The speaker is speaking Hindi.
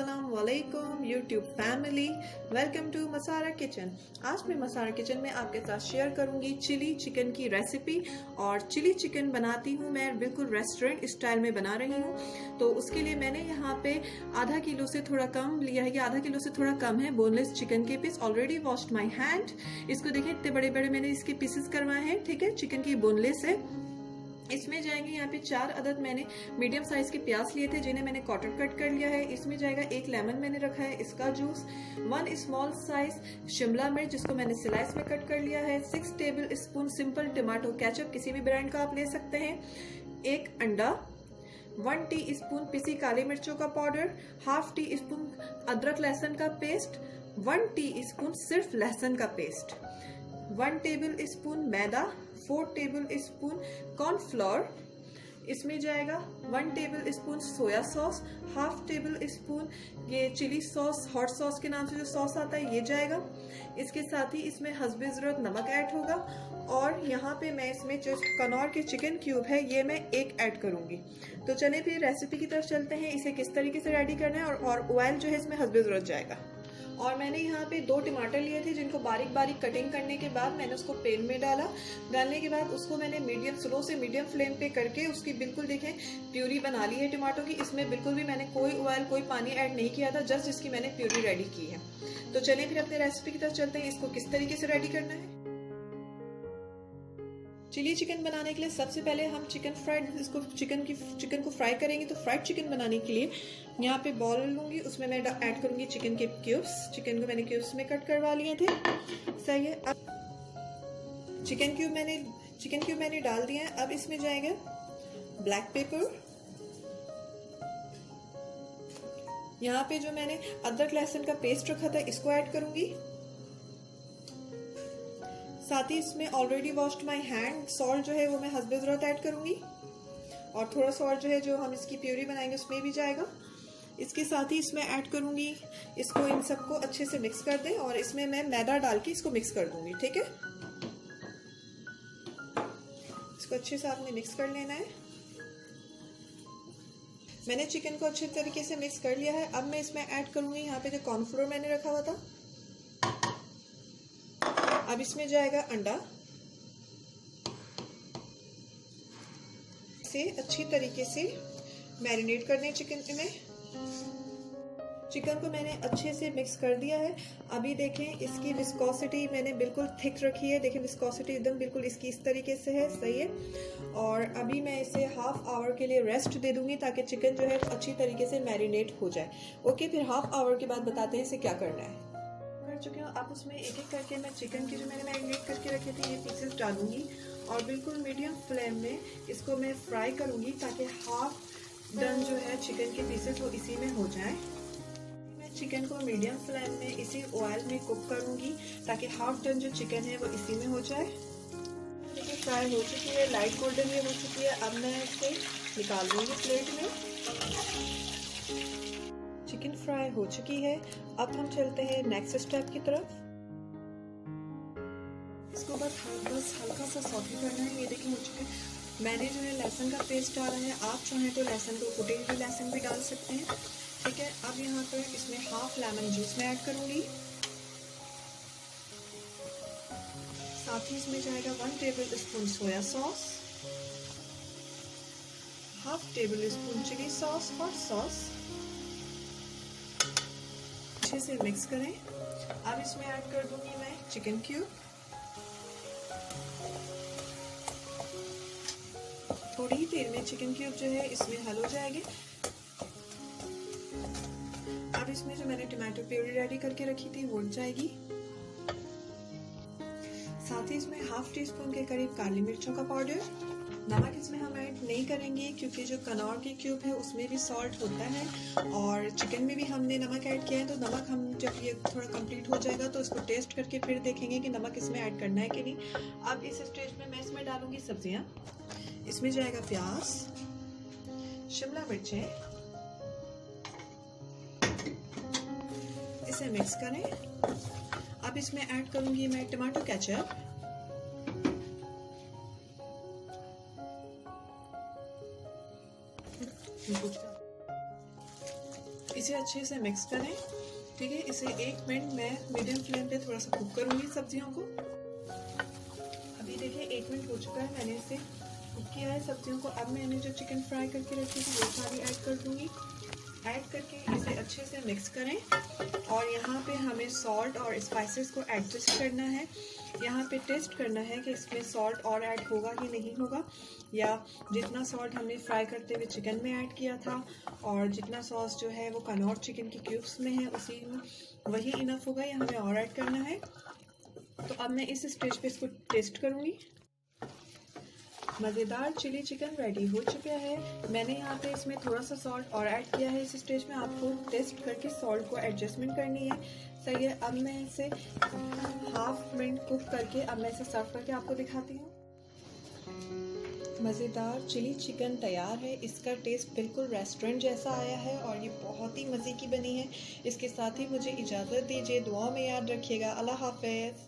अस्सलामुअलैकुम YouTube family, welcome to Masara kitchen. आज मैं मसारा किचन में आपके साथ शेयर करूंगी चिली चिकन की रेसिपी। और चिली चिकन बनाती हूँ मैं बिल्कुल रेस्टोरेंट स्टाइल में बना रही हूँ। तो उसके लिए मैंने यहाँ पे आधा किलो से थोड़ा कम लिया है, कि आधा किलो से थोड़ा कम है बोनलेस चिकन के piece. Already washed my hand. इसको देखिए इतने बड़े बड़े मैंने इसके पीसेस करवाए हैं, ठीक है। चिकन की बोनलेस है। इसमें जाएंगे यहाँ पे 4 अदद मैंने मीडियम साइज के प्याज लिए थे, जिन्हें मैंने क्वार्टर कट कर लिया है। इसमें जाएगा 1 लेमन मैंने रखा है, इसका जूस। 1 स्मॉल साइज शिमला मिर्च जिसको मैंने स्लाइस में कट कर लिया है। 6 table spoon simple tomato ketchup, किसी भी ब्रांड का आप ले सकते हैं। 1 अंडा, 1 टीस्पून पिसी काली मिर्चों का पाउडर, हाफ टी स्पून अदरक लहसुन का पेस्ट, 1 टीस्पून सिर्फ लहसुन का पेस्ट, 1 टेबल स्पून मैदा, 4 टेबल स्पून कॉर्नफ्लोर। इसमें जाएगा 1 tablespoon soya sauce, half table spoon ये चिली सॉस, हॉट सॉस के नाम से जो सॉस आता है ये जाएगा। इसके साथ ही इसमें हस्बे ज़रूरत नमक ऐड होगा। और यहाँ पे मैं इसमें जो कनौर के चिकन क्यूब है ये मैं 1 ऐड करूंगी। तो चलिए फिर रेसिपी की तरफ चलते हैं, इसे किस तरीके से रेडी करना है। और ऑयल जो है इसमें हस्बे ज़रूरत जाएगा। और मैंने यहाँ पे 2 टमाटर लिए थे, जिनको बारीक बारीक कटिंग करने के बाद मैंने उसको पैन में डाला। डालने के बाद उसको मैंने स्लो से मीडियम फ्लेम पे करके उसकी बिल्कुल देखें प्यूरी बना ली है टमाटो की। इसमें बिल्कुल भी मैंने कोई ऑयल कोई पानी ऐड नहीं किया था, जस्ट इसकी मैंने प्यूरी रेडी की है। तो चलिए फिर अपने रेसिपी की तरफ चलते हैं, इसको किस तरीके से रेडी करना है। चिली चिकन बनाने के लिए सबसे पहले हम चिकन को फ्राई करेंगे। तो फ्राइड चिकन बनाने के लिए यहाँ पे बॉल लूंगी, उसमें मैं ऐड करूंगी चिकन के क्यूब्स। चिकन को मैंने क्यूब्स में कट करवा लिए थे, सही है। अब चिकन क्यूब मैंने डाल दिया है। अब इसमें जाएगा ब्लैक पेपर। यहाँ पे जो मैंने अदरक लहसुन का पेस्ट रखा था इसको ऐड करूंगी। साथ ही इसमें already washed my hand salt जो है वो मैं हस्बे ज़रूरत ऐड करूंगी। और थोड़ा सॉल्ट जो है जो हम इसकी प्यूरी बनाएंगे उसमें भी जाएगा। इसके साथ ही इसमें ऐड करूंगी, इसको इन सबको अच्छे से मिक्स कर दें। और इसमें मैं मैदा डाल के इसको मिक्स कर दूंगी, ठीक है। इसको अच्छे से आपने मिक्स कर लेना है। मैंने चिकन को अच्छे तरीके से मिक्स कर लिया है। अब मैं इसमें ऐड करूंगी यहाँ पे जो कॉर्नफ्लोर मैंने रखा हुआ था। अब इसमें जाएगा अंडा। इसे अच्छी तरीके से मैरिनेट कर दें चिकन में। चिकन को मैंने अच्छे से मिक्स कर दिया है। अभी देखें इसकी विस्कोसिटी मैंने बिल्कुल थिक रखी है। देखें विस्कोसिटी एकदम बिल्कुल इसकी इस तरीके से है, सही है। और अभी मैं इसे हाफ आवर के लिए रेस्ट दे दूंगी ताकि चिकन जो है अच्छी तरीके से मैरिनेट हो जाए। ओके, फिर हाफ आवर के बाद बताते हैं इसे क्या करना है। चुके हो आप उसमें एक एक करके मैं चिकन की जो मैंने मैरिनेट करके रखे थे ये पीसेस डालूंगी। और बिल्कुल मीडियम फ्लेम में इसको मैं फ्राई करूंगी ताकि हाफ डन जो है चिकन के पीसेस वो इसी में हो जाए। मैं चिकन को मीडियम फ्लेम में इसी ऑयल में कुक करूंगी ताकि हाफ डन जो चिकन है वो इसी में हो जाए। देखिए फ्राई हो चुकी है, लाइट गोल्डन ये हो चुकी है। अब मैं इसे निकाल लूंगी प्लेट में। चिकन फ्राई हो चुकी है। अब हम चलते हैं नेक्स्ट स्टेप की तरफ। इसको बस हल्का सा सॉटे करना है। ये देखिए हो चुके हैं। मैंने जो है लहसुन का पेस्ट डाला है, आप चाहें तो लहसुन को कुटे हुए लहसुन भी डाल सकते हैं, ठीक है। अब यहाँ पर इसमें हाफ लेमन जूस मैं ऐड करूंगी। साथ ही इसमें जाएगा 1 tablespoon soya sauce, half tablespoon chilli sauce, hot sauce. अच्छे से मिक्स करें। अब इसमें ऐड कर दूंगी मैं चिकन क्यूब। थोड़ी ही देर में चिकन क्यूब जो है इसमें हल हो जाएंगे। अब इसमें जो मैंने टमाटो प्यूरी रेडी करके रखी थी वो जाएगी। साथ ही इसमें हाफ टी स्पून के करीब काली मिर्चों का पाउडर। नमक इसमें हम ऐड नहीं करेंगे क्योंकि जो कनौर के क्यूब है उसमें भी सॉल्ट होता है और चिकन में भी हमने नमक ऐड किया है। तो नमक हम जब ये थोड़ा कंप्लीट हो जाएगा तो इसको टेस्ट करके फिर देखेंगे कि नमक इसमें ऐड करना है कि नहीं। अब इस स्टेज में मैं इसमें डालूंगी सब्जियां। इसमें जाएगा प्याज, शिमला मिर्चें। इसे मिक्स करें। अब इसमें ऐड करूंगी मैं टमाटो केचप। इसे अच्छे से मिक्स करें। ठीक है, इसे 1 मिनट मैं मीडियम फ्लेम पे थोड़ा सा कुक करूँगी सब्जियों को। अभी देखिए 1 मिनट हो चुका है, मैंने इसे कुक किया है सब्जियों को। अब मैंने जो चिकन फ्राई करके रखी थी वो सारी ऐड कर दूँगी। ऐड करके इसे अच्छे से मिक्स करें और यहाँ पे हमें सॉल्ट और स्पाइसेस को एडजस्ट करना है। यहाँ पे टेस्ट करना है कि इसमें सॉल्ट और ऐड होगा कि नहीं होगा, या जितना सॉल्ट हमने फ्राई करते हुए चिकन में ऐड किया था और जितना सॉस जो है वो कनौर चिकन के क्यूब्स में है उसी में वही इनफ होगा या हमें और ऐड करना है। तो अब मैं इस स्टेज पे इसको टेस्ट करूँगी। मज़ेदार चिली चिकन रेडी हो चुका है। मैंने यहाँ पे इसमें थोड़ा सा सॉल्ट और ऐड किया है। इस स्टेज में आपको टेस्ट करके सॉल्ट को एडजस्टमेंट करनी है। सही है, अब मैं इसे हाफ मिनट कुक करके अब मैं इसे सर्व करके आपको दिखाती हूँ। मज़ेदार चिली चिकन तैयार है। इसका टेस्ट बिल्कुल रेस्टोरेंट जैसा आया है और ये बहुत ही मज़े की बनी है। इसके साथ ही मुझे इजाज़त दीजिए, दुआ में याद रखिएगा। अल्लाह हाफ़िज़।